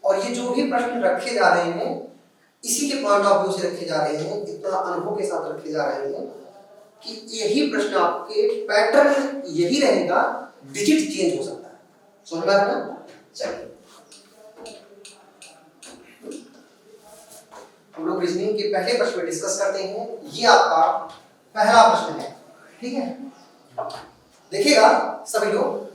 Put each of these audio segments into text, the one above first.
और ये जो भी प्रश्न रखे जा रहे हैं इसी के पॉइंट ऑफ व्यू से रखे जा रहे हैं, इतना अनुभव के साथ रखे जा रहे हैं कि यही प्रश्न आपके पैटर्न यही रहेगा, डिजिट चेंज हो सकता है। समझ में आ रहा है ना? चलिए हम लोग रीजनिंग के पहले प्रश्न में डिस्कस करते हैं। ये आपका पहला प्रश्न है, ठीक है? देखिएगा सभी लोग,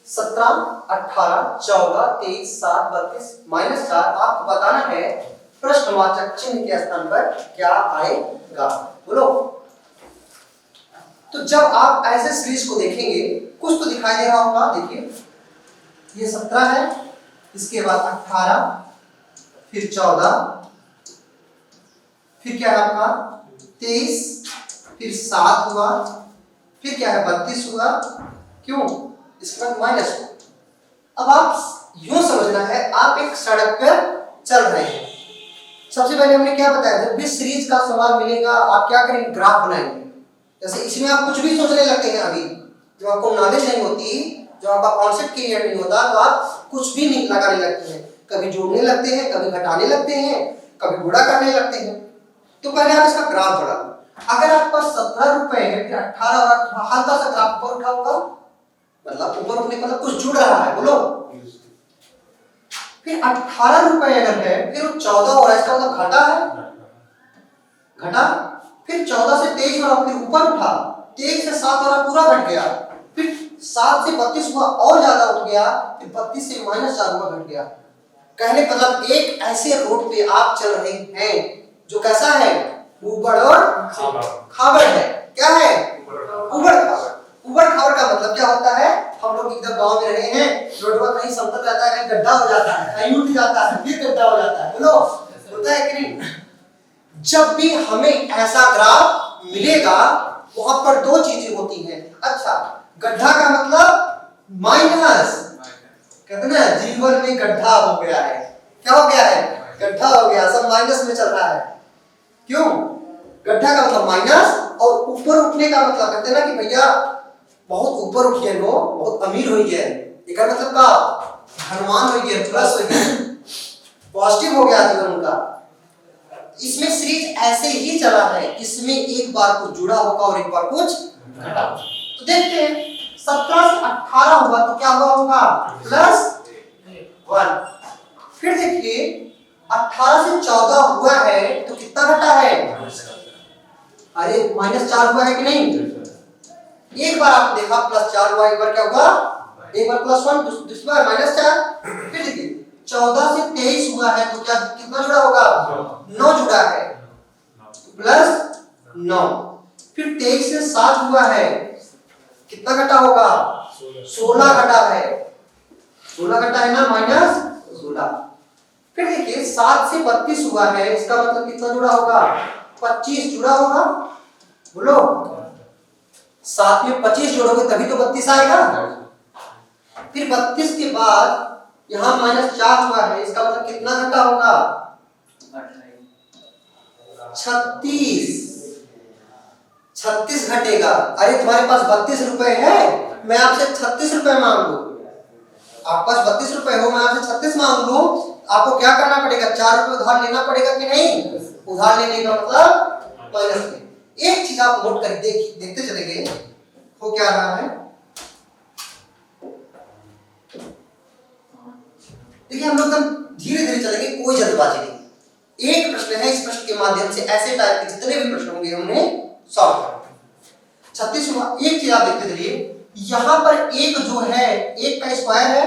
17, 18, 14, 23, 7, 32, -4 आपको बताना है प्रश्नवाचक चिन्ह के स्थान पर क्या आएगा। बोलो। तो जब आप ऐसे सीरीज को देखेंगे कुछ तो दिखाई दे रहा होगा। देखिए ये 17 है, इसके बाद 18, फिर 14, फिर क्या है आपका 23, फिर 7 हुआ, फिर क्या है 32 हुआ, क्यों? इसके बाद माइनस हुआ। अब आप यूं समझना है, आप एक सड़क पर चल रहे हैं। सबसे पहले हमने क्या बताया, जब भी सीरीज का सवाल मिलेगा आप क्या करेंगे, ग्राफ बनाएंगे। जैसे इसमें आप कुछ भी सोचने लगते हैं, अभी जो आपको नॉलेज नहीं होती, जो आपका कॉन्सेप्ट क्लियर नहीं होता, तो आप कुछ भी नहीं लगाने लगते हैं, कभी जोड़ने लगते हैं, कभी घटाने लगते हैं, कभी गुणा करने लगते हैं। तो पहले आप इसका ग्राफ बढ़ा। अगर आपके पास 17 रुपए है, फिर 18 और हल्का सा ग्राफ ऊपर उठा होगा, मतलब ऊपर उठने मतलब कुछ जुड़ रहा है। बोलो। फिर 18 रुपए अगर है, फिर वो 14 हो रहा है, इसका मतलब घटा है, घटा। फिर 14 से 23 हो रहा, फिर ऊपर उठा, 23 से 7 हो रहा, पूरा घट गया। फिर 7 से 32 हुआ, और ज्यादा उठ गया, फिर 32 से -4 हुआ, घट गया। कहने मतलब एक ऐसे रोड पे आप चल रहे हैं जो कैसा है, ऊबड़ और खाबड़ है। क्या है? ऊबड़ खाबड़। ऊबड़ खाबड़ का मतलब क्या होता है, हम लोग एकदम गांव में रहे हैं, रोडवा कहीं समतल रहता है, कहीं गड्ढा हो जाता है, कहीं उठ जाता है, फिर गड्ढा हो जाता है। बोलो, होता है कि नहीं? जब भी हमें ऐसा ग्राफ मिलेगा वहां पर दो चीजें होती हैं। अच्छा, गड्ढा का मतलब माइनस, कहते हैं ना जीवन में गड्ढा हो गया है। क्या हो गया है? गड्ढा हो गया, सब माइनस में चल रहा है। क्यों? गड्ढा का मतलब माइनस, और ऊपर उठने का मतलब कहते हैं ना कि भैया बहुत ऊपर उठिए, लो बहुत अमीर हो गए, एक मतलब का धनवान हो गए, प्लस हो गए, पॉजिटिव हो गया जीवन उनका। इसमें सीरीज ऐसे ही चला है, इसमें एक बार कुछ जुड़ा होगा और एक बार कुछ घटा। तो देखते हैं 17 से 18 हुआ तो क्या हुआ होगा, +1। फिर देखिए 18 से 14 हुआ है तो कितना घटा है, अरे -4 हुआ है कि नहीं? एक बार आपने देखा +4 हुआ, एक बार क्या हुआ, एक बार +1, दूसरी बार -4। फिर देखिए 14 से 23 हुआ है तो क्या कितना जुड़ा होगा, 9 जुड़ा है, +9। फिर 23 से 7 हुआ है, कितना घटा होगा, 16 घटा है, 16 घटा है ना, -16। फिर देखिए 7 से 32 हुआ है, इसका मतलब कितना जुड़ा होगा, 25 जुड़ा होगा। बोलो, 7 में 25 जोड़ोगे तभी तो 32 आएगा। फिर 32 के बाद यहाँ -4 हुआ है, इसका मतलब कितना घटा होगा, 36 घटेगा। अरे तुम्हारे पास 32 रुपए है, मैं आपसे 36 रुपए मांग लूं, आपके पास 32 रुपए हो, मैं आपसे 36 मांग लूं, आपको क्या करना पड़ेगा, 4 रुपए उधार लेना पड़ेगा कि नहीं? उधार लेने का मतलब माइनस में। एक चीज आप नोट कर देखते चलेंगे हो क्या रहा है। देखिए हम लोग धीरे धीरे चलेंगे, कोई जल्दबाजी नहीं। एक प्रश्न है, इस प्रश्न के माध्यम से ऐसे टाइप के जितने भी प्रश्न होंगे हमने सॉल्व कर। 36 हुआ। एक चीज आप देखते चलिए, यहां पर एक जो है, एक का स्क्वायर है,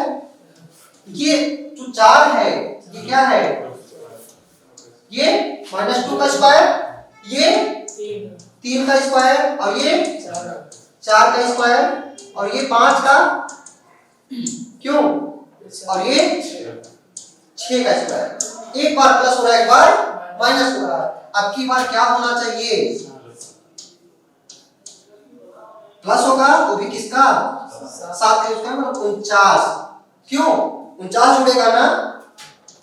ये जो 4 है ये क्या है, ये -2 का स्क्वायर, ये 3 का स्क्वायर, और ये 4 का स्क्वायर, और ये 5 का, क्यों, और ये 6 का स्क्वायर। एक बार प्लस हो रहा है, एक बार माइनस हो रहा है। अब की बार क्या होना चाहिए, प्लस होगा, वो भी किसका, 7 का स्क्वायर मतलब 49। क्यों 49 जुड़ेगा ना,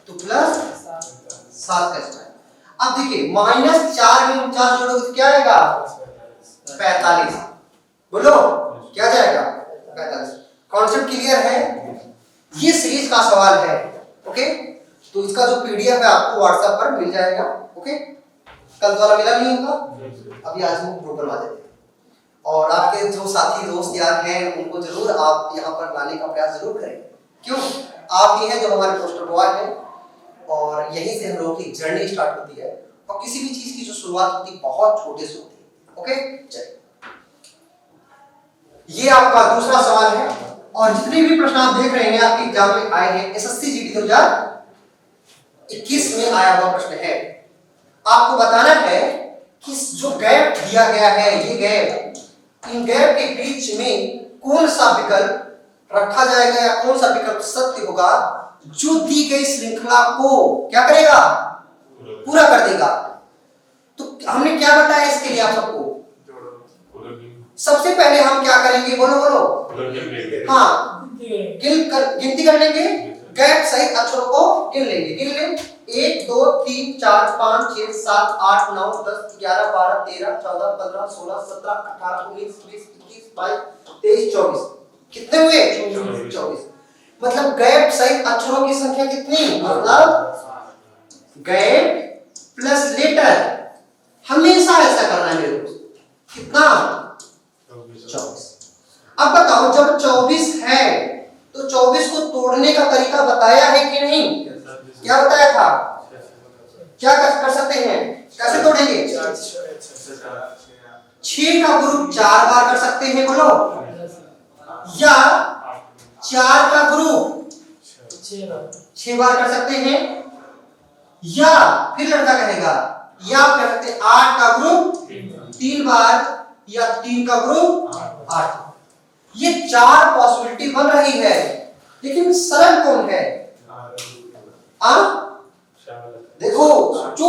तो +7 का स्क्वायर। अब देखिए -4 में 49 जोड़ोगे तो क्या आएगा, 45। बोलो क्या जाएगा, 45। कॉन्सेप्ट क्लियर है? ये सीरीज का सवाल है, ओके। तो इसका जो पीडीएफ है आपको व्हाट्सएप पर मिल जाएगा। ओके, कल द्वारा मिला नहीं होगा, अभी आज हम प्रूव करवा देते हैं। और आपके जो साथी दोस्त यार हैं उनको जरूर आप यहाँ पर लाने का प्रयास जरूर करें। क्यों? आप ही हैं जो हमारे पोस्टर बॉय हैं, और यहीं से हम लोगों की जर्नी स्टार्ट होती है। और किसी भी चीज की जो शुरुआत होती है बहुत छोटे से होती है। ओके, चलिए ये आपका दूसरा सवाल है। और जितने भी प्रश्न आप देख रहे हैं आपके एग्जाम में आए हैं, एसएससी जीडी 2021 में आया हुआ प्रश्न है। आपको बताना है कि जो गैप दिया गया है, ये गैप, इन गैप के बीच में कौन सा विकल्प रखा जाएगा या कौन सा विकल्प सत्य होगा जो दी गई श्रृंखला को क्या करेगा, पूरा कर देगा। तो हमने क्या बताया इसके लिए आप सबको? सबसे पहले हम क्या करेंगे, बोलो बोलो। हाँ, गिनती कर लेंगे, गैप सहित अक्षरों को गिन लेंगे। गिन लें 1 2 3 4 5 6 7 8 9 10 11 12 13 14 15 16 17 18 19 20 21 22 23 24। कितने हुए? 24। मतलब गैप सहित अक्षरों की संख्या कितनी? मतलब गैप प्लस लेटर। हमेशा ऐसा करना है मेरे दोस्त। कितना? 24। अब बताओ, जब 24 है तो 24 को तोड़ने का तरीका बताया है कि नहीं? क्या बताया था? क्या कर सकते हैं, कैसे तोड़ेंगे? 6 का ग्रुप 4 बार कर सकते हैं, बोलो। या 4 का ग्रुप 6 बार कर सकते हैं। या फिर लड़का कहेगा, या कर सकते 8 का ग्रुप 3 बार, या 3 का ग्रुप 8। ये 4 पॉसिबिलिटी बन रही है, लेकिन सरल कौन है? देखो, जो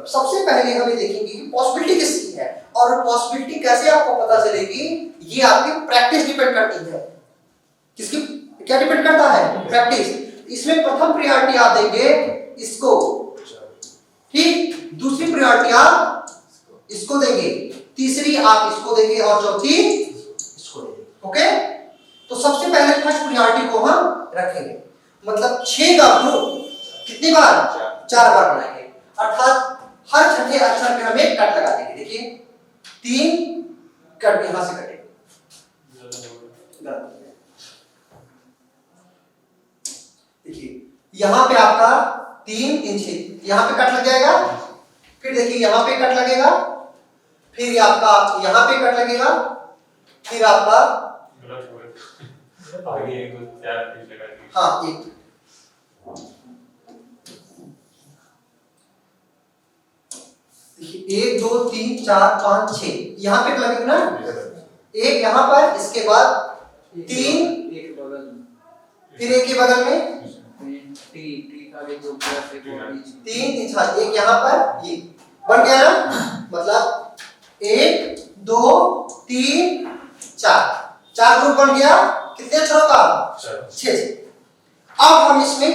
सबसे पहले हमें देखेंगे कि पॉसिबिलिटी किसकी है, और पॉसिबिलिटी कैसे आपको पता चलेगी, ये आपकी प्रैक्टिस डिपेंड करती है। किसकी क्या डिपेंड करता है? प्रैक्टिस। इसमें प्रथम प्रायोरिटी आप देंगे इसको, ठीक, दूसरी प्रायोरिटी आप इसको देंगे, तीसरी आप इसको देंगे, और चौथी इसको देंगे। ओके, तो सबसे पहले फर्स्ट प्रायोरिटी को हम रखेंगे। मतलब 6 का ग्रुप कितनी बार? 4 बार बनाएंगे, अर्थात हर छठे अक्षर पे हम एक कट लगा देंगे। देखिए 3 कट यहां से कटेंगे। देखिए यहां पे आपका 3 3 6, यहां पे कट लग जाएगा। फिर देखिए यहां पे कट लगेगा, फिर आपका यहां पे कट लगेगा, फिर आपका हाँ एक, देखिए 1 2 3 4 5 6 यहां पे लगेगा ना, एक यहां पर, इसके बाद 3 एक बगल में, फिर एक के बगल में टी का भी 2 3 3 4, एक यहां पर, ये बन गया ना। मतलब 1 2 3 4 ग्रुप बन गया। कितने अक्षरों का? 6। अब हम इसमें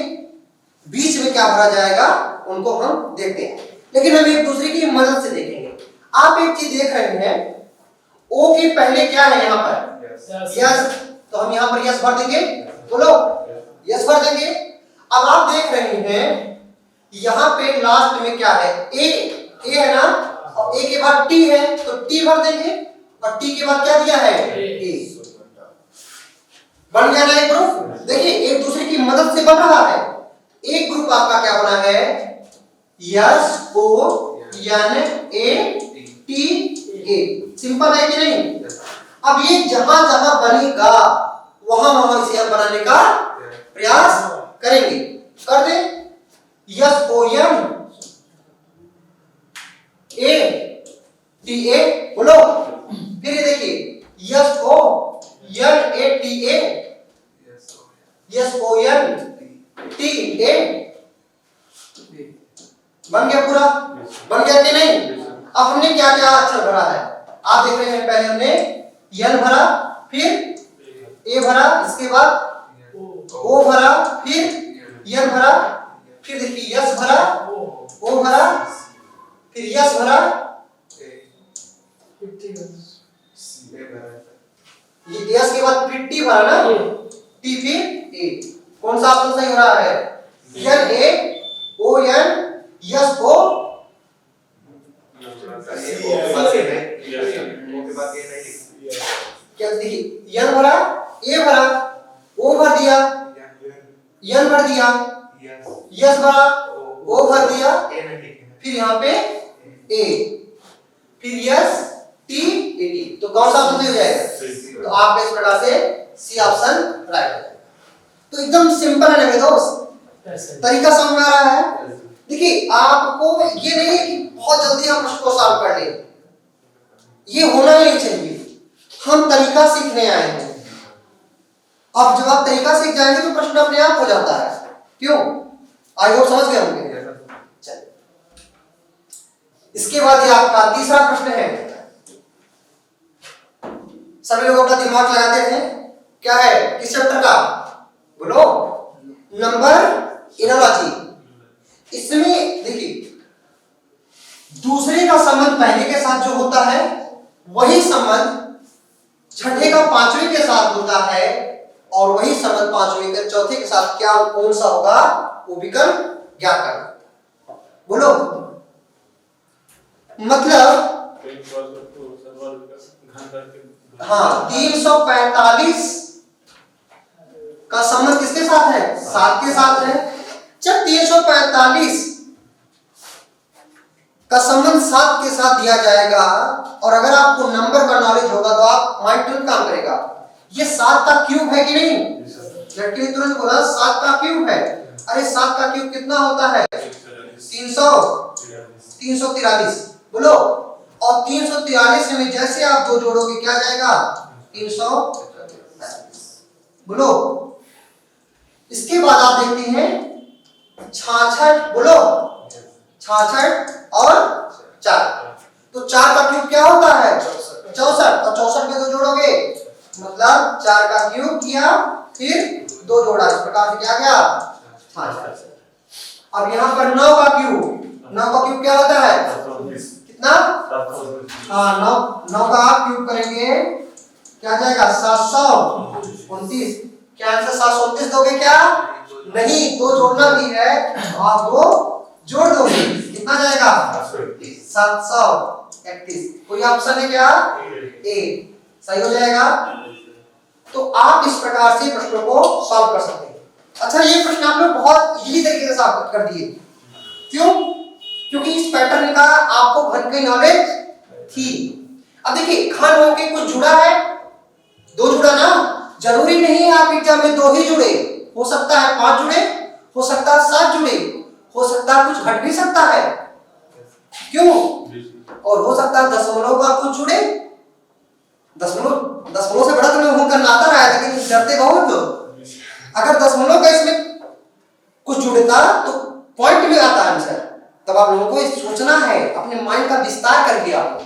बीच में क्या भरा जाएगा उनको हम देखते हैं, लेकिन हम एक दूसरे की मदद से देखेंगे। आप एक चीज देख रहे हैं, ओ के पहले क्या है यहाँ पर? यस। तो हम यहाँ पर यस भर देंगे, बोलो यस भर देंगे। अब आप देख रहे हैं यहाँ पे लास्ट में क्या है? ए है ना, और ए के बाद टी है तो टी भर देंगे, और टी के बाद क्या दिया है? ए। बन गया ना एक ग्रुप। देखिए एक दूसरे की मदद से बन रहा है। एक ग्रुप आपका क्या बना है? Yes O N A T A. Simple है कि नहीं? अब ये जहां जहां बनेगा वहां वहां इसे हम बनाने का प्रयास करेंगे। कर दे S O N A T A, बोलो। फिर ये देखिए S O N A T A, S O N T A, बन गया पूरा? बन गया कि नहीं? अब हमने क्या क्या अक्षर भरा है आप देख रहे हैं। पहले हमने एन भरा, फिर ए भरा, इसके बाद ओ भरा, फिर एन भरा, फिर देखिए यस भरा, ओ भरा, फिर यस भरा, ये यस के बाद फिर टी भरा ना, टी फिर ए। कौन सा ऑप्शन सही हो रहा है? एन ए यस भरा, ओ भर दिया, फिर यहाँ पे ए, फिर यस टी ए टी, तो कौन सा ऑप्शन हो जाएगा? तो आपका इस प्रकार से सी ऑप्शन राइट है। तो एकदम सिंपल है मेरे दोस्त, तरीका समझ में आ रहा है? देखिए आपको ये नहीं है कि बहुत जल्दी हम प्रश्न को सॉल्व कर लें, ये होना ही नहीं चाहिए। हम तरीका सीखने आए हैं, अब जब आप तरीका सीख जाएंगे तो प्रश्न अपने आप हो जाता है। क्यों? आई होप समझ गए होंगे। चलिए, इसके बाद ये आपका तीसरा प्रश्न है। सभी लोग अपना दिमाग लगाते थे, क्या है, किस चैप्टर का बोलो? नंबर इनोलॉजी। इसमें देखिए दूसरे का संबंध पहले के साथ जो होता है वही संबंध छठे का पांचवें के साथ होता है, और वही संबंध पांचवें का चौथे के साथ क्या कौन सा होगा वो विकल्प ज्ञात करना। बोलो, मतलब हाँ 345 का संबंध किसके साथ है? 7 के साथ है। जब 345 का संबंध 7 के साथ दिया जाएगा, और अगर आपको नंबर का नॉलेज होगा तो आप माइंड तुरंत काम करेगा। ये 7 का क्यूब है कि नहीं? लड़के ने तुरंत बोला 7 का क्यूब है। अरे 7 का क्यूब कितना होता है? 343। बोलो, और 343 में जैसे आप दो जोड़ोगे क्या जाएगा? 345। बोलो, इसके बाद आप देखते हैं 66। बोलो, 66 और 4, तो 4 का क्यूब क्या होता है? 64, और 64 में दो जोड़ोगे मतलब 4 का क्यूब किया, फिर 2 जोड़ा, इस प्रकार से क्या गया? 66। अब यहाँ पर 9 का क्यूब क्या होता है? कितना? हाँ 9 का आप क्यूब करेंगे क्या जाएगा? 729। क्या आंसर 729 दोगे क्या? नहीं, 2 जोड़ना भी है, आप 2 जोड़ दोगे, कितना जाएगा? 731। कोई ऑप्शन है क्या? ए सही हो जाएगा। तो आप इस प्रकार से प्रश्नों को सॉल्व कर सकते हैं। अच्छा, ये प्रश्न आप लोग बहुत इजीली तरीके से सॉल्व कर दिए। क्यों? क्योंकि इस पैटर्न का आपको घन की नॉलेज थी। अब देखिए घन होके कुछ जुड़ा है, 2 जुड़ा ना, जरूरी नहीं है आप एग्जाम में 2 ही जुड़े, हो सकता है 5 जुड़े, हो सकता है 7 जुड़े, हो सकता है कुछ घट भी सकता है। क्यों? और हो सकता है दशमलव का कुछ जुड़े। दशमलव से बड़ा तो मैं करना आता रहा है, लेकिन डरते बहुत। अगर दशमलव का इसमें कुछ जुड़ता तो पॉइंट में आता आंसर, तब आप लोगों को सोचना है, अपने माइंड का विस्तार करके आप।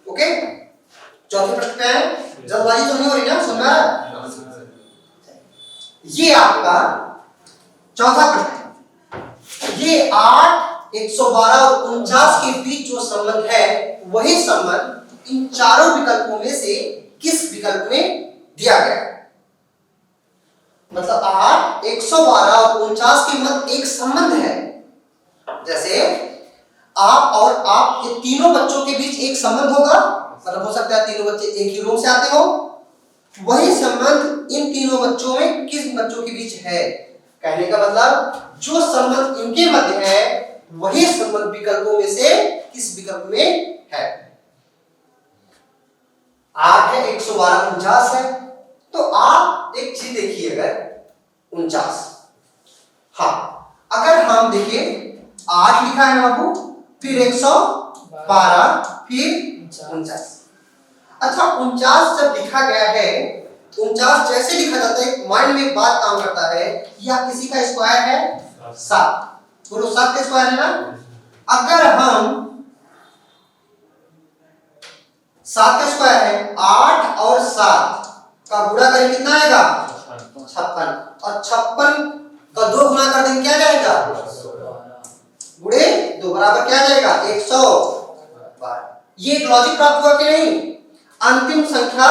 ओके, चौथे प्रश्न पे है, जल्दबाजी तो नहीं हो रही ना, सुन रहा है? ये आपका चौथा प्रश्न है। ये 8, 112 और 49 के बीच जो संबंध है वही संबंध इन चारों विकल्पों में से किस विकल्प में दिया गया है? मतलब 8, 112 और 49 के मध्य एक संबंध है। जैसे आप और आप के तीनों बच्चों के बीच एक संबंध होगा, मतलब हो सकता है तीनों बच्चे एक ही रूम से आते हो, वही संबंध इन तीनों बच्चों में किस बच्चों के बीच है? कहने का मतलब जो संबंध इनके मध्य है वही संबंध विकल्पों में से किस विकल्प में है? 8 है, 112, 49 है। तो आप एक चीज देखिए, अगर 49, हाँ अगर हम देखिए 8 लिखा है बाबू, फिर 112, फिर 49। अच्छा 49 जब लिखा गया है, 49 जैसे लिखा जाता है माइंड में एक बात काम करता है, यह किसी का स्क्वायर है? 7। बोलो 7 का स्क्वायर है ना। अगर हम 7 का स्क्वायर है, 8 और 7 का गुणा करें कितना आएगा? 56। और 56 का 2 गुना कर देंगे क्या जाएगा? गुणे 2 बराबर क्या जाएगा? 112। ये एक लॉजिक प्राप्त हुआ कि नहीं? अंतिम संख्या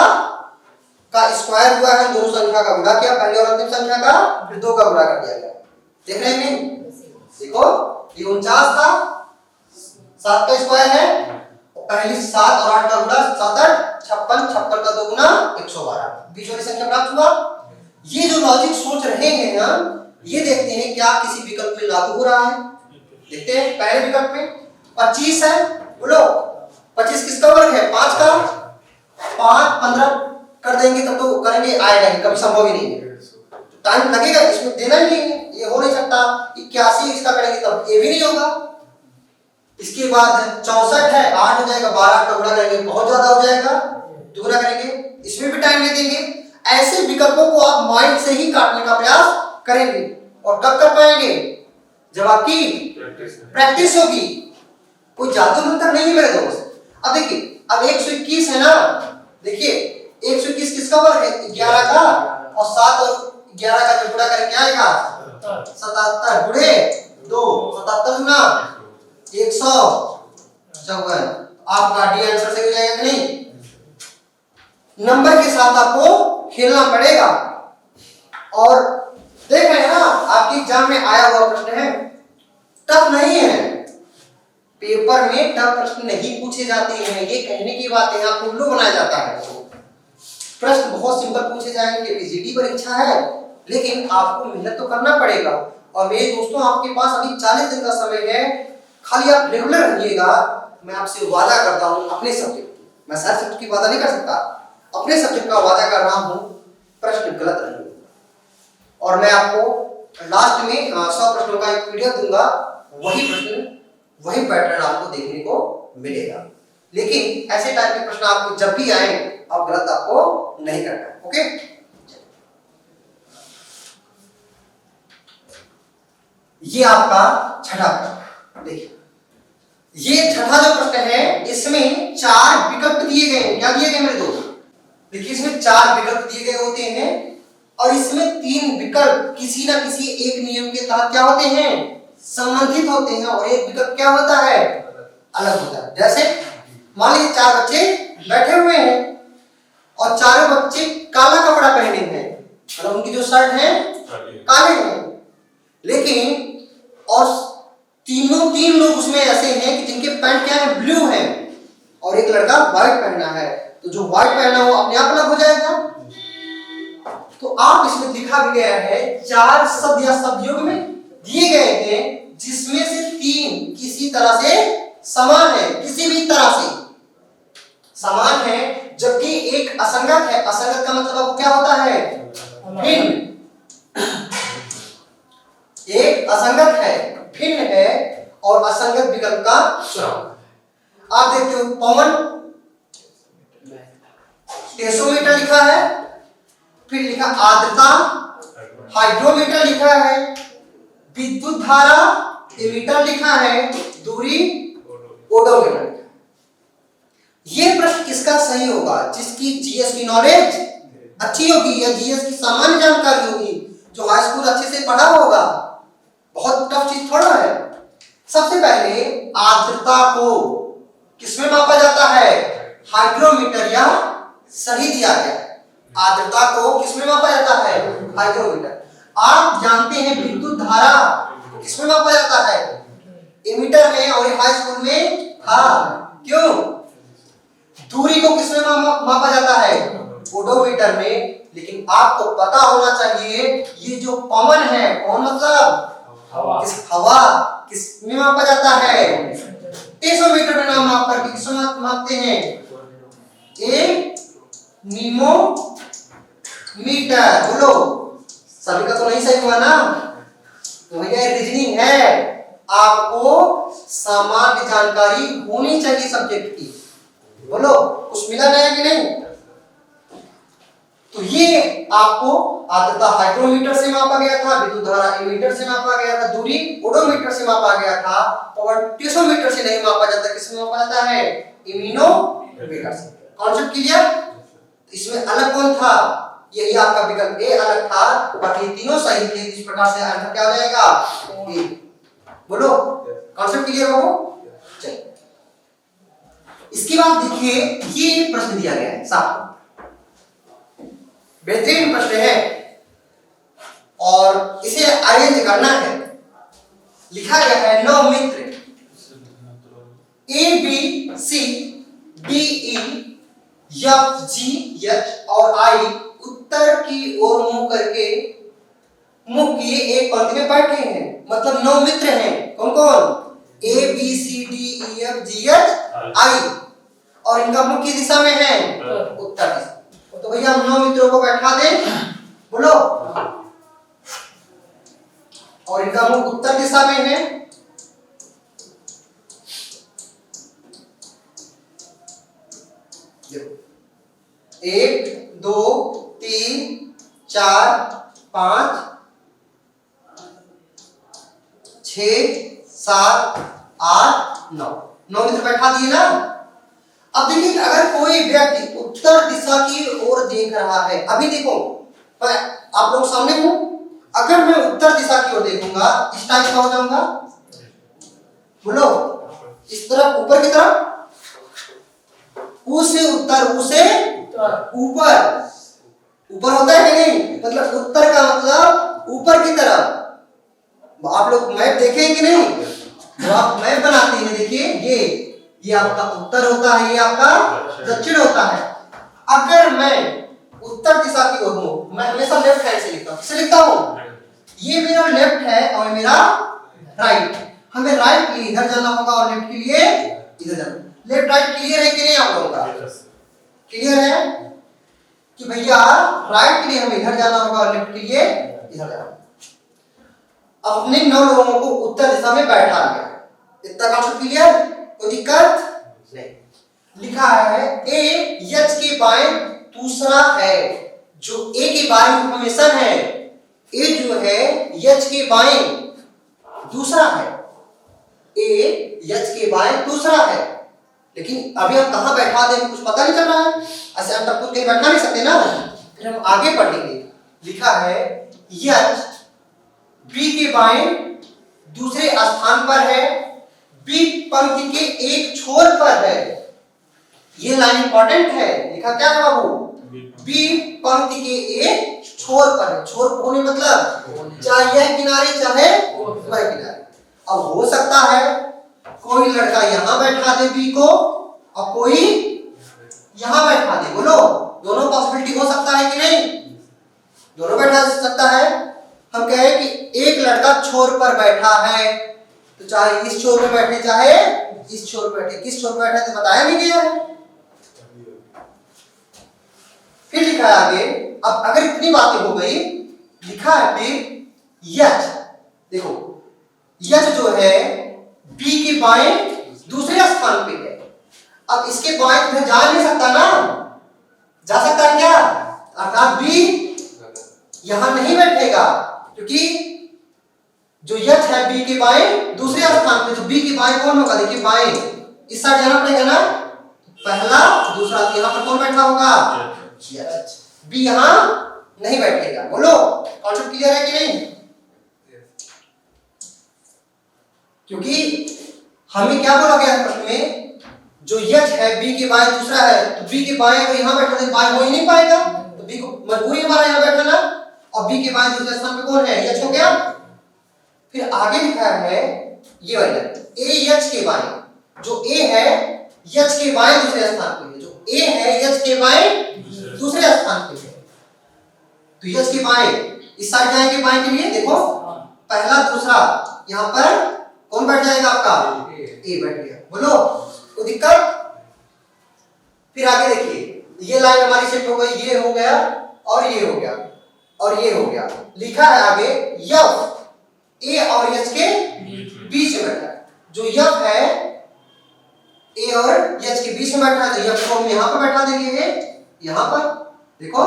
का स्क्वायर हुआ है, दोनों संख्या का गुणा किया, पहले और अंतिम संख्या का, फिर 2 का गुणा कर दिया गया। देख रहे हैं नहीं? देखो ये 49 था, 7 का स्क्वायर है, पहले 7 और 8 का गुणा, 7 8 56, 56 का 2 गुना 112, बीच वाली संख्या प्राप्त हुआ। ये जो लॉजिक सोच रहे हैं हम, ये देखते हैं क्या किसी विकल्प में लागू हो रहा है। देखते हैं पहले विकल्प में 25 है, बोलो 25 किसका वर्ग है? 5 का। 5 15 कर देंगे तब तो करेंगे, आएगा ही, कभी संभव ही नहीं है, टाइम लगेगा, इसमें देना ही नहीं है, ये हो नहीं सकता। 81 इसका करेंगे तब ये भी नहीं होगा। इसके बाद 64 है, 8 हो जाएगा, 12 का गुणा करेंगे बहुत ज्यादा हो जाएगा, दुगुना करेंगे, इसमें भी टाइम ले देंगे। ऐसे विकल्पों को आप माइंड से ही काटने का प्रयास करेंगे। और कब कर पाएंगे? जब आपकी प्रैक्टिस होगी। कोई जादू मंत्र नहीं है मेरे दोस्त। अब देखिए, अब 121 है ना, देखिए 121 किसका वर्ग है? 11 का, और 7 और 11 का जब गुणा करें क्या आएगा? 77 गुणे 2, 77 गुना 154। आपका डी आंसर सही हो जाएगा कि नहीं? नंबर के साथ आपको खेलना पड़ेगा। और देख रहे हैं ना, आपके एग्जाम में आया हुआ प्रश्न है, टफ नहीं है, पेपर में टफ प्रश्न नहीं पूछे जाते हैं, ये कहने की बात है, आपको उल्लू बनाया जाता है। प्रश्न बहुत सिंपल पूछे जाएंगे, पीजीटी परीक्षा है, लेकिन आपको मेहनत तो करना पड़ेगा। और मेरे दोस्तों, आपके पास अभी 40 दिन का समय है, खाली आप रेगुलर रहिएगा। मैं आपसे वादा करता हूं अपने सब्जेक्ट, मैं सारे सब्जेक्ट की वादा नहीं कर सकता, अपने सब्जेक्ट का वादा कर रहा हूं, प्रश्न गलत नहीं। और मैं आपको लास्ट में 100 प्रश्नों का एक पीडीएफ दूंगा, वही प्रश्न वही पैटर्न आपको देखने को मिलेगा। लेकिन ऐसे टाइप के प्रश्न आपको जब भी आए, आप गलत आपको नहीं करना। ओके, ये आपका छठा प्रश्न। देखिए, ये छठा जो प्रश्न है, इसमें 4 विकल्प दिए गए हैं। क्या दिए गए मेरे दोस्त? देखिए, इसमें 4 विकल्प दिए गए होते हैं, और इसमें 3 विकल्प किसी ना किसी एक नियम के तहत क्या होते हैं? संबंधित होते हैं, और एक विकल्प क्या होता है? अलग होता है। जैसे मान लीजिए 4 बच्चे बैठे हुए हैं, और चारों बच्चे काला कपड़ा पहने हैं, मतलब उनकी जो शर्ट है काले हैं, लेकिन और तीन लोग उसमें ऐसे हैं कि जिनके पैंट क्या है? ब्लू है, और एक लड़का व्हाइट पहना है। तो जो व्हाइट पहना वो अपने आप अलग हो जाएगा। तो आप इसमें लिखा भी गया है, 4 शब्द या शब्दयोग में दिए गए हैं, जिसमें से 3 किसी तरह से समान है, किसी भी तरह से समान है, जबकि एक असंगत है। असंगत का मतलब आपको क्या होता है? भिन्न। एक असंगत है, भिन्न है, और असंगत विकल्प का चुनाव। आप देखते हो, पवन टेसोमीटर लिखा है, फिर लिखा आर्द्रता, हाइड्रोमीटर लिखा है, विद्युत धारा एमीटर लिखा है, दूरी ओडोमीटर। ये प्रश्न किसका सही होगा? जिसकी जीएस की नॉलेज अच्छी होगी, या जीएस की सामान्य जानकारी होगी, जो हाई स्कूल अच्छे से पढ़ा होगा। बहुत टफ चीज थोड़ा है। सबसे पहले आर्द्रता को किसमें मापा जाता है? हाइड्रोमीटर, या सही दिया गया है। आर्द्रता को किसमें मापा जाता है? हाइड्रोमीटर। आप जानते हैं विद्युत धारा को किसमें मापा जाता है? एमीटर में, और हाई स्कूल में था। क्यों? दूरी को किसमें मापा जाता है? ओडोमीटर में। लेकिन आपको पता होना चाहिए, ये जो पवन है, पवन मतलब हवा, किसमें मापा जाता है? टेसोमीटर में नाम माप करके किसमें मापते हैं? मीटर। बोलो, सभी का तो नहीं सही हुआ ना? तो भैया रीजनिंग है, आपको सामान्य जानकारी होनी चाहिए सब्जेक्ट की। बोलो, कुछ मिला नया कि नहीं? तो ये आपको आर्द्रता हाइड्रोमीटर से मापा गया था, विद्युत धारा एमीटर से मापा गया था, दूरी ओडोमीटर से मापा गया था, और टेसोमीटर से नहीं मापा जाता। किससे मापा जाता है? इम्यूनोमीटर से। Concept clear? इसमें अलग कौन था? यही आपका विकल्प ए अलग था, बाकी तीनों सही थे। इस प्रकार से आंसर क्या हो जाएगा? ए। बोलो, कॉन्सेप्ट क्लियर हो? चलिए, इसके बाद देखिए, ये प्रश्न दिया गया है साहब, बेहतरीन प्रश्न है, और इसे अरेंज करना है। लिखा गया है, 9 मित्र A B C D E F G H और आई उत्तर की ओर मुंह करके मुख ये एक पंक्ति में बैठे हैं, मतलब 9 मित्र हैं। कौन कौन? A B C D E F G H I, और इनका मुख किस दिशा में है? उत्तर दिशा। तो भैया हम 9 मित्रों को बैठा दें, बोलो, और इनका मुख उत्तर दिशा में है। एक, दो, तीन, चार, पांच, 6, 7, 8, 9, 9 मित्र बैठा दिए ना। अब देखिए कि अगर कोई व्यक्ति उत्तर दिशा की ओर देख रहा है, अभी देखो मैं आप लोग सामने हूं, अगर मैं उत्तर दिशा की ओर देखूंगा इस टाइप का हो जाऊंगा, बोलो, इस तरफ ऊपर की तरफ, ऊ से उत्तर, ऊ से ऊपर, ऊपर होता है कि नहीं? मतलब उत्तर का मतलब ऊपर की तरफ। आप लोग मैप देखें कि नहीं? तो आप मैप बनाते हैं, देखिए ये आपका उत्तर होता है, ये आपका दक्षिण होता है। अगर मैं उत्तर दिशा की ओर हूं, मैं हमेशा लेफ्ट हैंड से लिखता हूं। किसे लिखता हूं? ये मेरा लेफ्ट है और मेरा राइट। हमें राइट के लिए इधर जाना होगा और लेफ्ट के लिए इधर जाना। लेफ्ट राइट क्लियर है कि नहीं आप लोगों का? क्लियर है कि भैया राइट के लिए हमें इधर जाना होगा और लेफ्ट के लिए इधर जाना। अपने 9 लोगों को उत्तर दिशा में बैठा लिया, इतना कॉन्सेप्ट क्लियर? कोई दिक्कत नहीं। लिखा है ए यच के बाएं दूसरा है, जो ए के बाएं इंफॉर्मेशन है, ए जो है यच के बाएं दूसरा है, ए यच के बाएं दूसरा है। लेकिन अभी हम कहां बैठा दें कुछ पता नहीं चल रहा है, ऐसे हम तब तो कहीं बैठा नहीं सकते ना, फिर हम आगे पढ़ेंगे। लिखा है यच बी के बाएं दूसरे स्थान पर है, बी पंक्ति के एक छोर पर है। ये लाइन इंपॉर्टेंट है। लिखा क्या है बाबू? बी पंक्ति के एक छोर पर है। छोर होने मतलब चाहे यह किनारे चाहे वह किनारे। अब हो सकता है कोई लड़का यहां बैठा दे बी को और कोई यहां बैठा दे, बोलो, दोनों पॉसिबिलिटी हो सकता है कि नहीं? दोनों बैठा सकता है। हम कहें कि एक लड़का छोर पर बैठा है, तो चाहे इस छोर पे बैठे चाहे इस छोर पे बैठे। किस छोर पे बैठे तो बताया नहीं गया है। फिर लिखा है आगे, अब अगर इतनी बातें हो गई, लिखा है फिर यच, देखो यच जो है बी के बाएं दूसरे स्थान पे है। अब इसके बाएं इधर जा नहीं सकता ना, जा सकता है क्या? अर्थात बी यहां नहीं बैठेगा, क्योंकि जो यच है बी के बाएं दूसरे स्थान पे, तो बी के बाएं कौन होगा? देखिए बाएं इस साइड जाना पड़ेगा ना, पहला दूसरा, यहां पर कौन बैठा होगा? यच। बी यहां नहीं बैठेगा। बोलो कॉन्सेप्ट क्लियर है कि नहीं? क्योंकि हमें क्या बोला गया प्रश्न में, जो यच है बी के बाएं दूसरा है, तो बी के बाएं अगर यहां बैठा तो बाएं हो ही नहीं पाएगा, तो बी को मजबूरी हमारा यहां बैठना, और बी के बाएं दूसरे स्थान पे कौन है? यच हो गया। फिर आगे लिखा है ये वाला ए यच के बाएं, जो ए है यच के बाएं दूसरे स्थान पे है, जो ए है यच के बाएं दूसरे स्थान पे है। तो यच के बाएं इस साइड जाएंगे बाएं के लिए, देखो पहला दूसरा, यहां पर कौन बैठ जाएगा आपका? ए बैठ गया। बोलो कोई दिक्कत? फिर आगे देखिए ये लाइन हमारी सेट हो गई, ये हो गया और ये हो गया और ये हो गया। लिखा है आगे यफ ए और यच के बीच में बैठा है। जो यफ है ए और यच के बीच में बैठा है, तो यफ को हम यहां पर बैठा देंगे, यहां पर देखो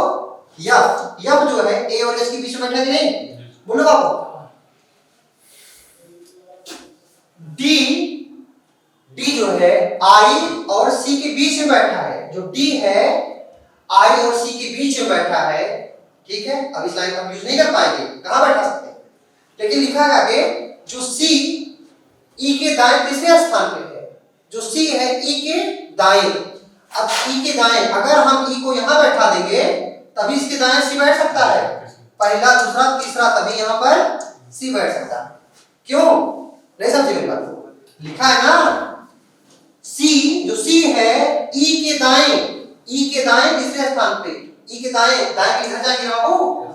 यफ, यफ जो है ए और यच के बीच में बैठा है कि नहीं? बोलो बाबू। डी, डी जो है आई और सी के बीच में बैठा है, जो डी है आई और सी के बीच में बैठा है, ठीक है। अब इस लाइन का हम यूज नहीं कर पाएंगे, कहां बैठा सकते हैं, लेकिन लिखा है आगे जो सी ई के दाएं तीसरे स्थान पे है, जो सी है ई के दाएं। अब ई के दाएं अगर हम ई को यहां बैठा देंगे तभी इसके दाएं सी बैठ सकता है, पहला दूसरा तीसरा, तभी यहां पर सी बैठ सकता है। क्यों? नहीं समझे मेरी बात? लिखा है ना सी, जो सी है ई के दाएं, ई के दाएं तीसरे स्थान पे, ई के दाएं, दाएं किधर जाएंगे बाबू?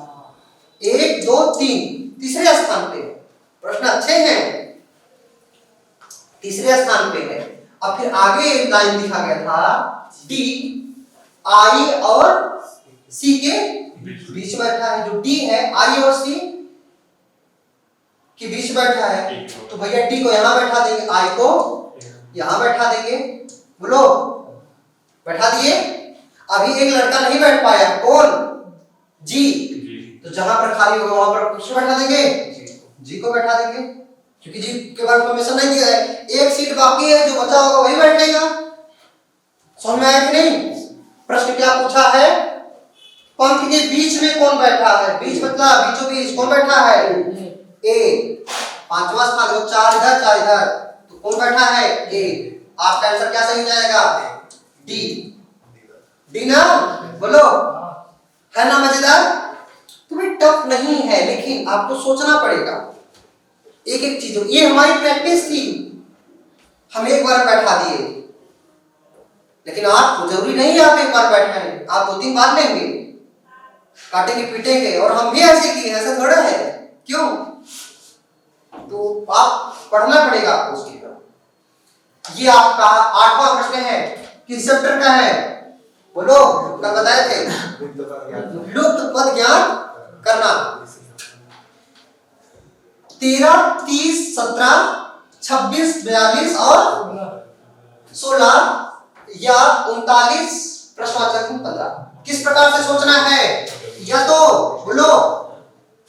1 2 3 तीसरे स्थान पे। प्रश्न अच्छे हैं, तीसरे स्थान पे है। अब फिर आगे एक लाइन दिखा गया था डी आई और सी के बीच में बैठा है। जो डी है आई और सी के बीच बैठा है, तो भैया डी को यहां बैठा देंगे, आई को यहां बैठा देंगे। बोलो, बैठा दिए। अभी एक लड़का नहीं बैठ पाया, कौन? जी। तो जहां पर खाली होगा वहां पर किसको बैठा देंगे? जी को बैठा देंगे, क्योंकि जी के बारे में इन्फॉर्मेशन नहीं दिया है। एक सीट बाकी है, जो बचा होगा वही बैठेगा। समझ में आया कि नहीं? प्रश्न क्या पूछा है? पंक्ति के बीच में कौन बैठा है? बीच मतलब बीचों बीच कौन बैठा है? ए। पांचवा स्थान, जो 4 इधर 4 इधर, तो कौन बैठा है? ए। आपका आंसर क्या सही जाएगा? डी। डी ना? बोलो, है ना मजेदार? तुम्हें टफ नहीं है, लेकिन आपको सोचना पड़ेगा एक एक चीजों। ये हमारी प्रैक्टिस थी, हम एक बार बैठा दिए, लेकिन आप जरूरी नहीं आप एक बार बैठे हैं, आप 2-3 बार लेंगे, काटेंगे पीटेंगे। और हम भी ऐसे किए, ऐसा थोड़ा है। क्यों? तो आप पढ़ना पड़ेगा आपको उसकी तरफ। ये आपका 8वां प्रश्न है, किस चैप्टर का है? बोलो, कल बताए थे, लुप्त पद ज्ञान करना। 13, 30, 17, 26, 42 और 16 या 39 प्रश्नवाचक 15। किस प्रकार से सोचना है? या तो बोलो,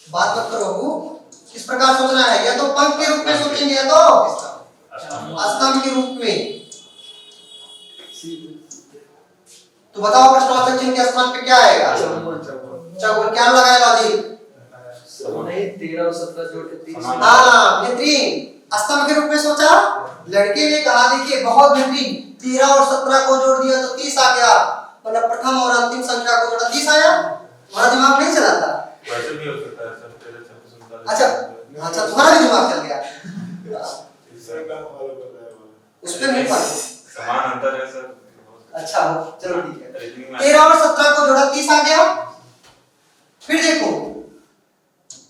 बात मत करो, किस प्रकार सोचना है? या तो पंक्ति के रूप में सोचेंगे, या तो स्तंभ के रूप में। तो बताओ प्रश्नवाचक चिन्ह के स्थान पे क्या आएगा? चौगुन। क्या लगाए लॉजिक? नहीं, 13 और 17 जोड़ के 30। हाँ, बेहतरीन। स्तंभ के रूप में सोचा। लड़के ने कहा देखिए बहुत बेहतरीन, 13 और 17 को जोड़ दिया तो 30 आ गया, मतलब प्रथम और अंतिम संख्या को जोड़ा 30 आया। हमारा दिमाग नहीं चला था। वैसे भी हो सकता है सर, तेरे अच्छा, अच्छा तुम्हारा भी दिमाग चल गया। उस पे नहीं पढ़, समान अंतर है सर। अच्छा चलो ठीक है। 13 और 17 को जोड़ा 30 आ गया। फिर देखो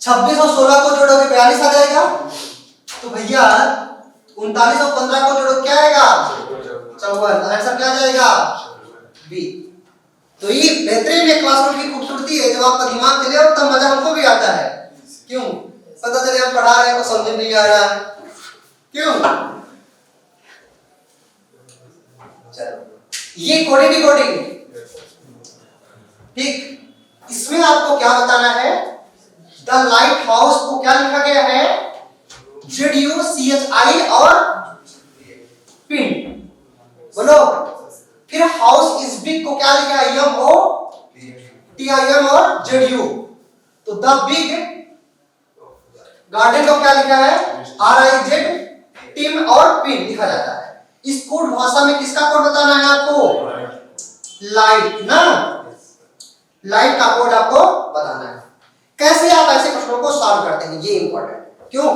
26 और 16 को जोड़ोगे 42 आ जाएगा। तो भैया 39 और 15 को जोड़ो क्या आएगा? 54। आंसर क्या जाएगा? बी। तो ये बेहतरीन है, क्लासरूम की खूबसूरती है, जब आपका दिमाग चले और तब मजा हमको भी आता है। क्यों? पता चले हम पढ़ा रहे हैं तो समझ नहीं आ रहा है। क्यों? चलो, ये कोडिंग ठीक। इसमें आपको क्या बताना है? द लाइट हाउस को क्या लिखा गया है? ZUCHI और पिन। बोलो। फिर हाउस इज बिग को क्या लिखा है? MOTIM और ZU। तो द बिग गार्डन को क्या लिखा है? RIZ टिम और पिन लिखा जाता है। इस कोड भाषा में किसका कोड बताना है आपको? लाइट ना, लाइट का कोड आपको बताना है। कैसे आप ऐसे प्रश्नों को सॉल्व करते हैं, ये इंपॉर्टेंट है। क्यों?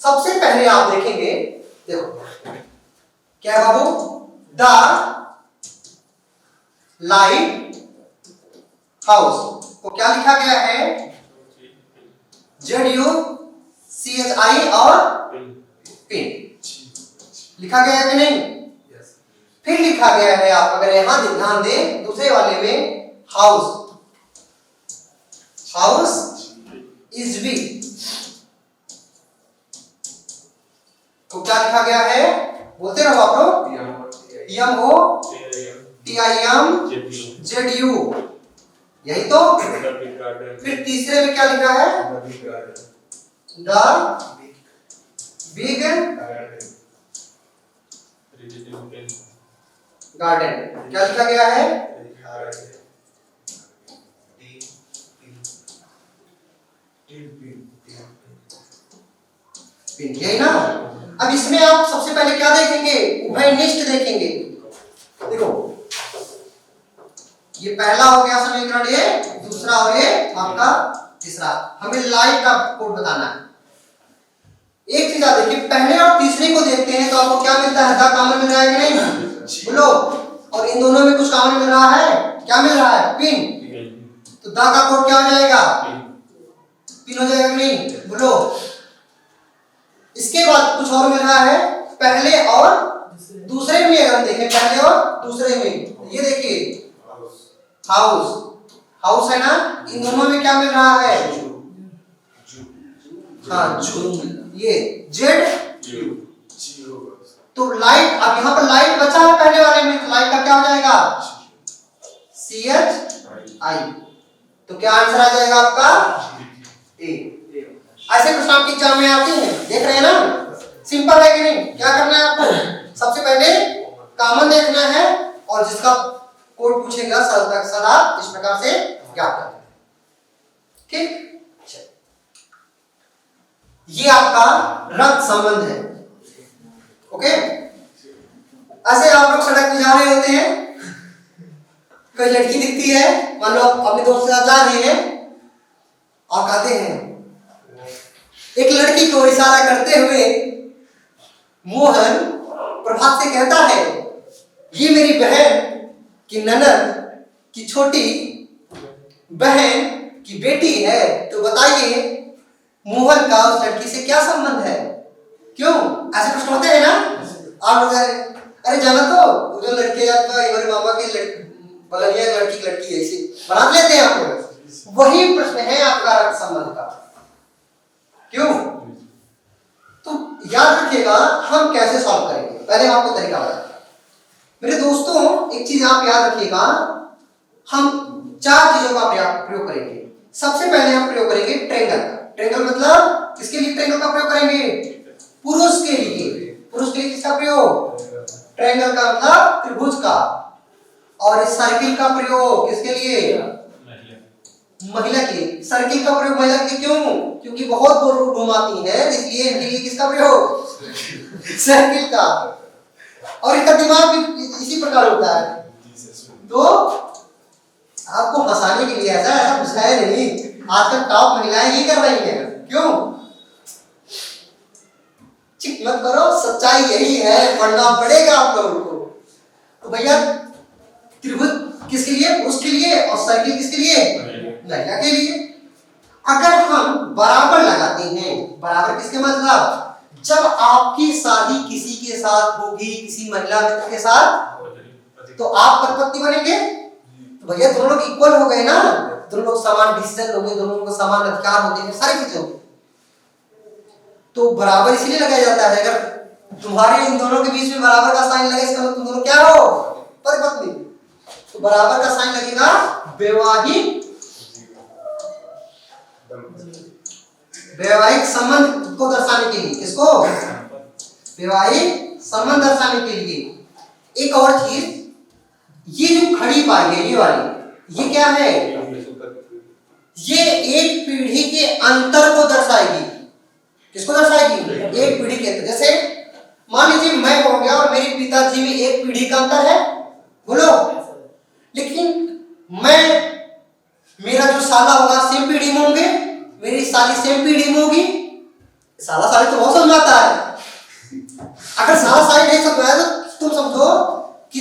सबसे पहले आप देखेंगे, देखो क्या है बाबू? द लाइट हाउस को क्या लिखा गया है? ZUCHI और पिन लिखा गया है कि नहीं? फिर लिखा गया है, आप अगर यहां ध्यान दें दूसरे वाले में, हाउस इज बिग तो क्या लिखा गया है? बोलते रहो आप लोग। MOTIMZU, यही तो। फिर तीसरे में क्या लिखा है? The big garden. क्या लिखा गया है? यही ना। अब इसमें आप सबसे पहले क्या देखेंगे? उभयनिष्ठ देखेंगे। देखो ये पहला हो गया समीकरण, ये दूसरा और ये आपका तीसरा। हमें लाइट का कोड बताना है। एक चीज आप देखिए, पहले और तीसरे को देखते हैं तो आपको क्या मिलता है? द कॉमन मिल रहा है कि नहीं? बोलो। और इन दोनों में कुछ कॉमन मिल रहा है? क्या मिल रहा है? पिन। तो द का कोड क्या हो जाएगा? स्पिन हो जाएगा कि नहीं, बोलो। इसके बाद कुछ और मिल रहा है, पहले और दूसरे में। अगर हम देखें पहले और दूसरे में, ये देखिए हाउस, हाउस है ना, इन दोनों में क्या मिल रहा है, हाँ जू, ये जेड। तो लाइट, अब यहाँ पर लाइट बचा है पहले वाले में, तो लाइट का क्या हो जाएगा, CHI। तो क्या आंसर आ जाएगा आपका, ए। ऐसे प्रश्न आपके एग्जाम में आते हैं, देख रहे हैं ना, सिंपल है कि नहीं। क्या करना है आपको, सबसे पहले कॉमन देखना है, और जिसका कोड पूछेगा सदा इस प्रकार से ज्ञात करना है, ठीक। ये आपका रक्त संबंध है, ओके। ऐसे आप लोग सड़क पे जा रहे होते हैं, कोई लड़की दिखती है, मान लो आप अपने दोस्त के साथ जा रहे हैं, और कहते हैं, एक लड़की को इशारा करते हुए मोहन प्रभात से कहता है, ये मेरी बहन की ननद की छोटी बहन की बेटी है, तो बताइए मोहन का उस लड़की से क्या संबंध है। क्यों, ऐसे प्रश्न होते हैं ना। आप लोग अरे जाना तो वो जो लड़के हमारे मामा के बगलिया लड़की है, ऐसे बना लेते हैं आप लोग। वही प्रश्न है आपका रक्त संबंध का। क्यों, तो याद रखिएगा हम कैसे सॉल्व करेंगे, पहले आपको तरीका बताएं। मेरे दोस्तों एक चीज आप याद रखिएगा, हम 4 चीजों का प्रयोग करेंगे। सबसे पहले हम प्रयोग करेंगे ट्रायंगल का। ट्रायंगल मतलब किसके लिए ट्रायंगल का प्रयोग करेंगे, पुरुष के लिए। पुरुष के लिए किसका प्रयोग, ट्रायंगल का मतलब त्रिभुज का। और इस सर्किल का प्रयोग किसके लिए, महिला के लिए। सर्किल का प्रयोग महिला के लिए, क्यों, क्योंकि बहुत गोल घुमाती है, इसलिए इनके लिए किसका प्रयोग, सर्किल का। और इनका दिमाग भी इसी प्रकार होता है। तो आपको हंसाने के लिए ऐसा कुछ है नहीं, आजकल टॉप महिलाएं ही कर रही हैं। क्यों, चिक मत करो, सच्चाई यही है, पढ़ना पड़ेगा आप लोगों को। तो भैया त्रिभुज किसके लिए, पुरुष के लिए, और सर्किल किसके लिए, महिला के लिए। अगर हम बराबर लगाते हैं, बराबर किसके मतलब, जब आपकी शादी किसी के साथ होगी, किसी महिला मित्र के साथ, तो आप पति बनेंगे। तो भैया दोनों लोग इक्वल हो गए ना, दोनों लोग समान डिसीजन होंगे, दोनों को समान अधिकार होते हैं, सारी चीजें होंगी। तो बराबर इसलिए लगाया जाता है, अगर तुम्हारे इन दोनों के बीच में बराबर का साइन लगे, इसका मतलब तुम दोनों क्या हो, पति पत्नी। तो बराबर का साइन लगेगा वैवाहिक संबंध को दर्शाने के लिए। किसको, वैवाहिक संबंध दर्शाने के लिए। एक और चीज, ये जो खड़ी पाई है, ये वाली, ये क्या है, ये एक पीढ़ी के अंतर को दर्शाएगी। किसको दर्शाएगी, एक पीढ़ी के अंतर। जैसे मान लीजिए मैं हो गया और मेरे पिताजी में एक पीढ़ी का अंतर है, बोलो, लेकिन मैं, मेरा जो साला होगा सेम पीढ़ी में होंगे, मेरी साली सेम पीढ़ी में होगी। साला साली तो बहुत समझ आता है। अगर साला साली नहीं समझ आया तो तुम समझो कि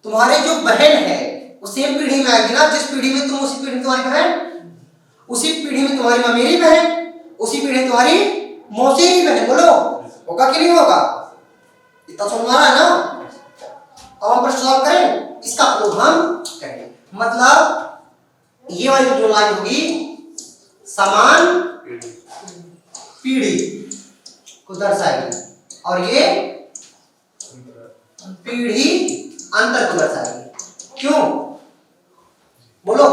तुम्हारे जो बहन है वो सेम पीढ़ी में आएगी ना। जिस पीढ़ी में तुम, उसी पीढ़ी में तुम्हारी बहन, उसी पीढ़ी में तुम्हारी ममेरी बहन, उसी पीढ़ी में तुम्हारी मौसी की बहन। बोलो, होगा कि नहीं होगा, इतना समझ आ रहा है ना। अब हम प्रश्न सॉल्व करें, इसका प्रयोग हम करेंगे। मतलब ये वाली जो लाइन होगी, समान पीढ़ी को दर्शाएगी, और ये पीढ़ी अंतर को दर्शाएगी। क्यों, बोलो।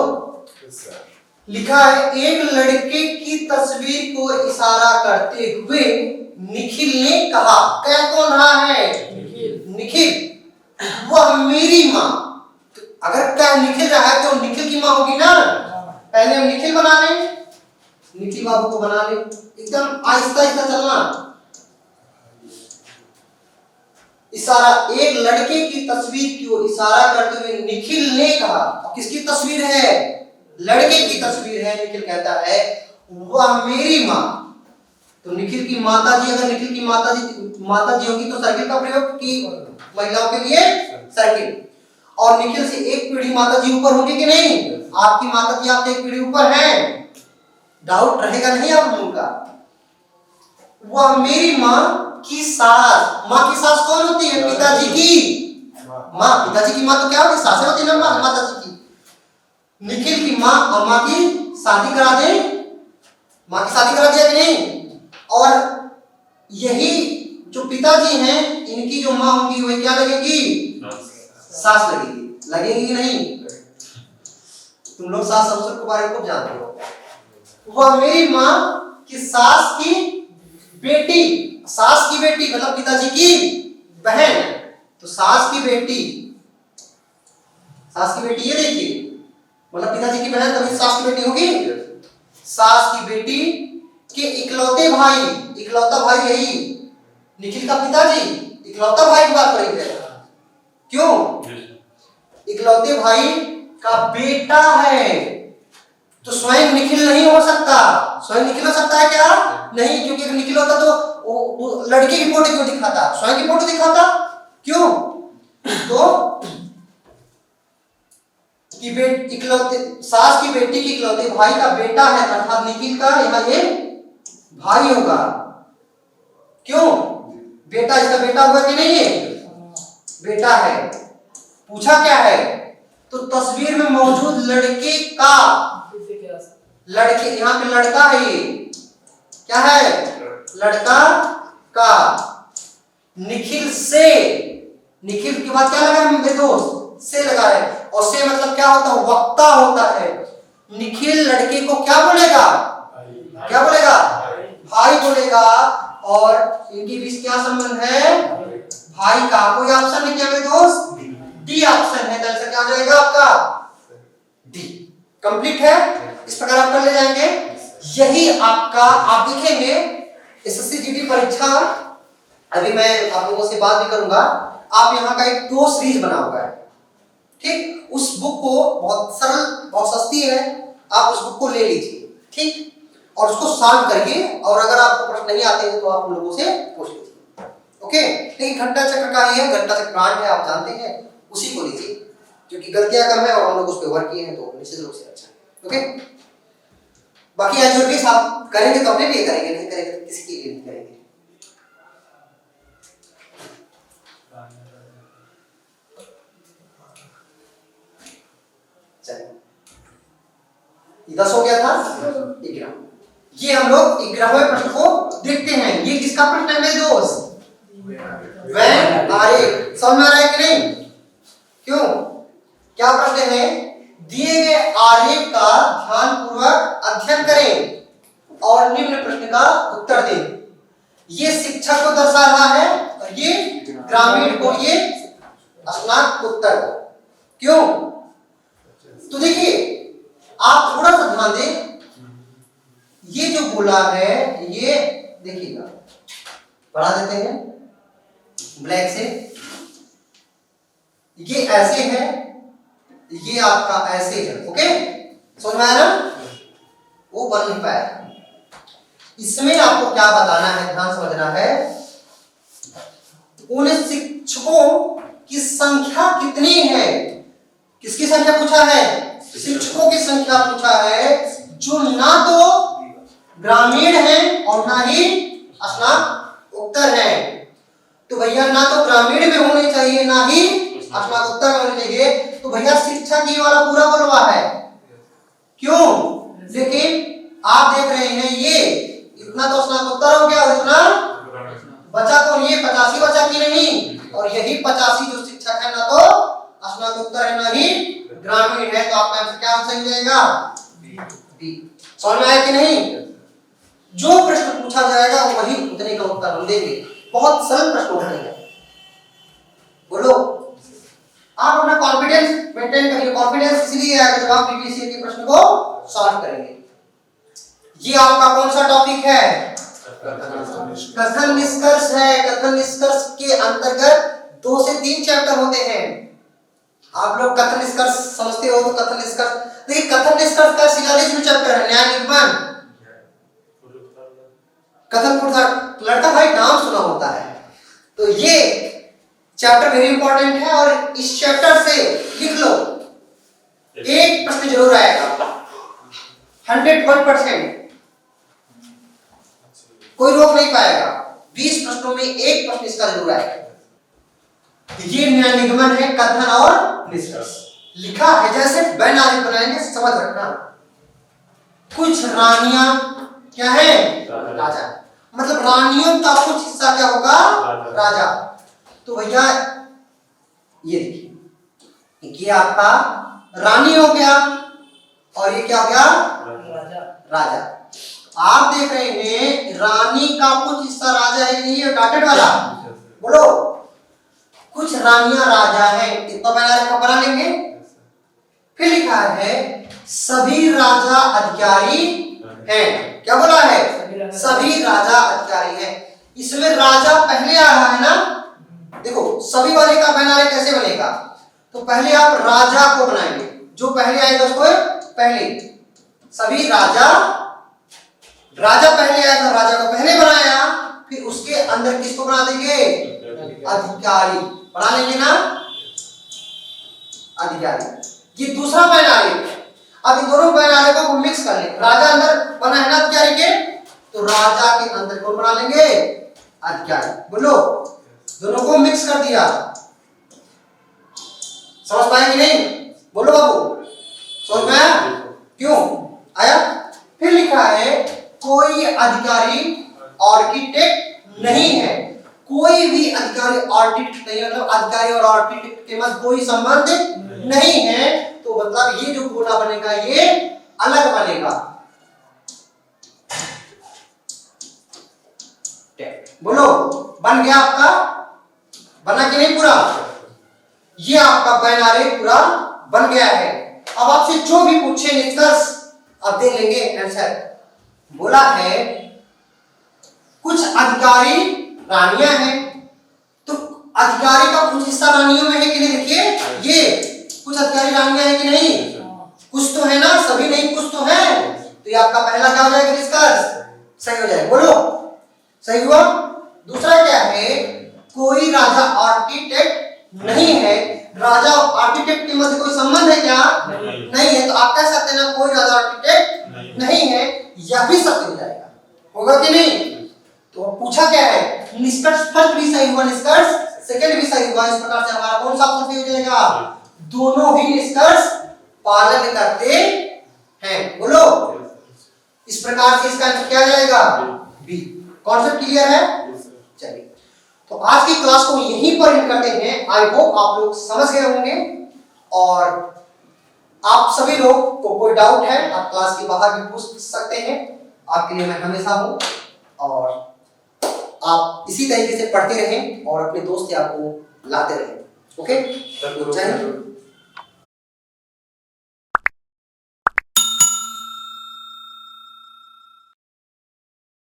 लिखा है, एक लड़के की तस्वीर को इशारा करते हुए निखिल ने कहा। क्या कौन रहा है, निखिल, वह मेरी माँ। तो अगर क्या निखिल रहा है तो निखिल की माँ होगी ना। पहले हम निखिल बना लें, निखिल बाबू को बना लें, एकदम आहिस्ता आहिस्ता चलना। इशारा, एक लड़के की तस्वीर को इशारा करते हुए निखिल ने कहा। किसकी तस्वीर है, लड़के की तस्वीर है। निखिल कहता है वह मेरी माँ। तो निखिल की माता जी, अगर निखिल की माता जी होगी तो सर्किल का प्रयोग की, महिलाओं के लिए सर्किल। और निखिल से एक पीढ़ी माता जी ऊपर होगी कि नहीं, आपकी माता जी आपसे एक पीढ़ी ऊपर है, डाउट रहेगा नहीं आप लोगों का। वह मेरी माँ की सास, माँ की सास कौन होती है? पिताजी की माँ। पिताजी की माँ तो क्या होती है? सासें होती है ना माताजी की। निखिल की माँ और माँ की शादी करा दे, माँ की शादी करा दिया कि नहीं? और यही जो पिताजी हैं इनकी जो माँ होंगी वही क्या लगेगी? सास लगेगी। लगेगी कि नहीं? तुम लोग सास ससुर के बारे में खूब जानते हो। वह मेरी माँ की सास की बेटी, सास की बेटी मतलब पिताजी की बहन, तो सास की बेटी, सास की बेटी ये देखिए मतलब पिताजी की बहन तभी सास की बेटी होगी। सास की बेटी के इकलौते भाई, इकलौता भाई यही निखिल का पिताजी, इकलौता भाई की बात करेंगे। क्यों? इकलौते भाई का बेटा है, तो स्वयं निखिल नहीं हो सकता। स्वयं निखिल हो सकता है क्या? नहीं, क्योंकि अगर निखिल होता तो वो लड़के की फोटो क्यों दिखाता? स्वयं की फोटो दिखाता। क्यों? तो कि इकलौते सास की बेटी की इकलौते भाई का बेटा है अर्थात निखिल का यहाँ ये भाई होगा। क्यों? बेटा, इसका बेटा होगा कि नहीं? बेटा है। पूछा क्या है? तो तस्वीर में मौजूद लड़के का, लड़के यहाँ पे लड़का है, ये क्या है? लड़का का निखिल से, निखिल के बाद क्या लगा है मेरे दोस्त? से लगा है। और से मतलब क्या होता है? वक्ता होता है। निखिल लड़के को क्या बोलेगा? क्या बोलेगा? भाई बोलेगा। और इनके बीच क्या संबंध है? भाई का। कोई ऑप्शन नहीं क्या मेरे दोस्त? डी ऑप्शन है। तो आंसर क्या हो जाएगा आपका? डी। कंप्लीट है। इस प्रकार आप कर ले जाएंगे। यही आपका, आप देखेंगे एसएससी जीडी परीक्षा, अभी मैं आप लोगों से बात भी करूंगा, आप यहाँ का एक 2 सीरीज बना हुआ है, ठीक? उस बुक को बहुत सरल, बहुत सस्ती है, आप उस बुक को ले लीजिए, ठीक? और उसको सॉल्व करिए, और अगर आपको प्रश्न नहीं आते हैं तो आप लोगों से पूछ लीजिए, ओके? लेकिन घंटा चक्र का ही है, घंटा चक्र ब्रांड है, आप जानते हैं, उसी को लीजिए, क्योंकि गलतियां कम है और हम लोग उस पर वर्क किए हैं तो निश्चित रूप से अच्छा है, ओके? बाकी एक्टिविटीज आप करेंगे तो अपने लिए करेंगे, नहीं करेंगे तो किसी के लिए नहीं करेंगे। चलिए 10 हो गया था। 11 ये हम लोग 11वें प्रश्न को देखते हैं। ये किसका प्रश्न है मेरे दोस्त? वैन आरेख। समझ में आ रहा है कि नहीं? क्यों? क्या प्रश्न है? दिए गए आरेख का ध्यानपूर्वक अध्ययन करें और निम्न प्रश्न का उत्तर दें। ये शिक्षक को दर्शा रहा है और ये ग्रामीण को, ये स्नातकोत्तर को। क्यों? तो देखिए आप थोड़ा सा ध्यान दें, ये जो बोला है ये देखिएगा, बढ़ा देते हैं ब्लैक से, ये ऐसे है, ये आपका ऐसे है, ओके? समझ में आया ना? वो बन नहीं पाया। इसमें आपको क्या बताना है, ध्यान समझना है। उन शिक्षकों की संख्या कितनी है? किसकी संख्या पूछा है? शिक्षकों की संख्या पूछा है, जो ना तो ग्रामीण हैं और ना ही स्नातकोत्तर हैं। तो भैया ना तो ग्रामीण में होने चाहिए ना ही स्नातकोत्तर में होने चाहिए, तो भैया शिक्षा की वाला पूरा बोलवा है। क्यों? लेकिन आप देख रहे हैं ये इतना तो स्नातकोत्तर हो गया, इतना बचा तो ये 85 बचा कि नहीं? और यही 85 जो शिक्षक है ना तो स्नातकोत्तर है ना ही ग्रामीण है, तो आपका आंसर क्या हो जाएगा? बी। समझ में आया कि नहीं? जो प्रश्न पूछा जाएगा वही उतने का उत्तर हम देंगे। बहुत सरल प्रश्न होते हैं। बोलो, आप अपना कॉन्फिडेंस मेंटेन करिए। कॉन्फिडेंस इसलिए आएगा जब आप पीपीसीए के प्रश्न को सॉल्व करेंगे। ये आपका कौन सा टॉपिक है? कथन निष्कर्ष है। कथन निष्कर्ष के अंतर्गत 2 से 3 चैप्टर होते हैं। आप लोग कथन निष्कर्ष समझते हो तो कथन निष्कर्ष, देखिए कथन निष्कर्ष का 46वां चैप्टर है न्याय निगमन। कथन पूर्वक लड़का भाई नाम सुना होता है, तो ये चैप्टर वेरी इंपॉर्टेंट है और इस चैप्टर से लिख लो, एक प्रश्न जरूर आएगा 101%। कोई रोक नहीं पाएगा। 20 प्रश्नों में एक प्रश्न इसका जरूर आएगा। ये निगमन है, कथन और निष्कर्ष। लिखा है जैसे बैनारिक बनाएंगे, समझ रखना। कुछ रानियां क्या है? राजा। मतलब रानियों का कुछ हिस्सा क्या होगा? राजा। तो भैया ये देखिए, ये आपका रानी हो गया और ये क्या हो गया? राजा। आप देख रहे हैं रानी का कुछ हिस्सा राजा है, नहीं है डॉटेड वाला? बोलो, कुछ रानियां राजा हैं, इतना बना लेंगे। फिर लिखा है सभी राजा अधिकारी हैं। क्या बोला है? सभी राजा अधिकारी हैं। इसमें राजा पहले आ रहा है ना। देखो सभी वाले का बैनारे कैसे बनेगा? तो पहले आप राजा को बनाएंगे, जो पहले आएगा उसको पहले। सभी राजा, राजा पहले आया था, राजा को पहले बनाया, फिर उसके अंदर किसको बना देंगे? अधिकारी बना लेंगे ना, अधिकारी। ये दूसरा बैनारे। अब इन दोनों बैनारे को मिक्स कर लेंगे। राजा अंदर बना है ना अधिकारी के, तो राजा के अंदर कौन बना लेंगे? अधिकारी। बोलो, दोनों को मिक्स कर दिया। समझ पाए कि नहीं? बोलो बाबू, समझ में आया? क्यों आया? फिर लिखा है कोई अधिकारी आर्किटेक्ट नहीं है। कोई भी अधिकारी आर्किटेक्ट नहीं, मतलब अधिकारी और आर्किटेक्ट के मध्य कोई संबंध नहीं है। तो मतलब ये जो गोला बनेगा ये अलग बनेगा। बोलो, बन गया आपका? बना कि नहीं पूरा? ये आपका बैनारे पूरा बन गया है। अब आपसे जो भी पूछे निष्कर्ष आप दे लेंगे आंसर। बोला है कुछ अधिकारी रानियां हैं, तो अधिकारी का कुछ हिस्सा रानियों में है कि नहीं? देखिए ये कुछ अधिकारी रानियां हैं कि नहीं? कुछ तो है ना, सभी नहीं कुछ तो है। तो ये आपका पहला क्या हो जाएगा? निष्कर्ष सही हो जाएगा। बोलो, सही हुआ। दूसरा क्या है? कोई राजा आर्किटेक्ट नहीं है। राजा और आर्किटेक्ट के मध्य कोई संबंध है क्या? नहीं है। तो आप कह सकते हैं ना कोई राजा आर्किटेक्ट नहीं है। यह भी सत्य हो जाएगा, होगा कि नहीं? तो पूछा क्या है? निष्कर्ष फर्स्ट भी सही हुआ, निष्कर्ष सेकंड भी सही हुआ। इस प्रकार से हमारा कौन सा ऑप्शन सही हो जाएगा? दोनों ही निष्कर्ष पालन करते हैं। बोलो, इस प्रकार से इसका आंसर क्या जाएगा? बी। कॉन्सेप्ट क्लियर है? चलिए, तो आज की क्लास को यहीं पर एंड करते हैं। आई होप आप लोग समझ गए होंगे, और आप सभी लोग को कोई डाउट है आप क्लास के बाहर भी पूछ सकते हैं। आपके लिए मैं हमेशा हूं, और आप इसी तरीके से पढ़ते रहें और अपने दोस्त या आपको लाते रहें। ओके, जय हिंद।